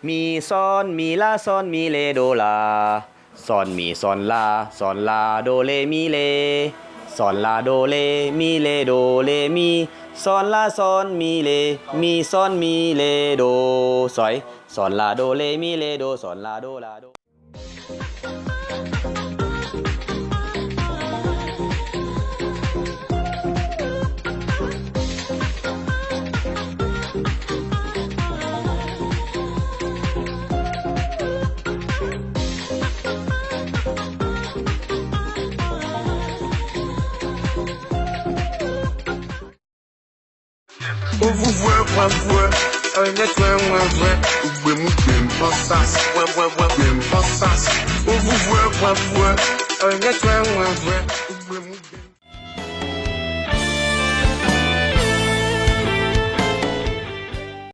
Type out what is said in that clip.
มีซอนมีลาซอนมีเลโดลาซอนมีซอนลาซอนลาโดเลมีเลซอนลาโดเลมีเลโดเลมีซอนลาซอนมีเลมีซอนมีเลโดสอยซอนลาโดเลมีเลโดซอนลาโดลาโด Ou vous voyez, moi voix, avec toi, moi voix, ou bien, moi, bien, pas ça, ouais, bien, pas ça, ou vous voyez, moi voix.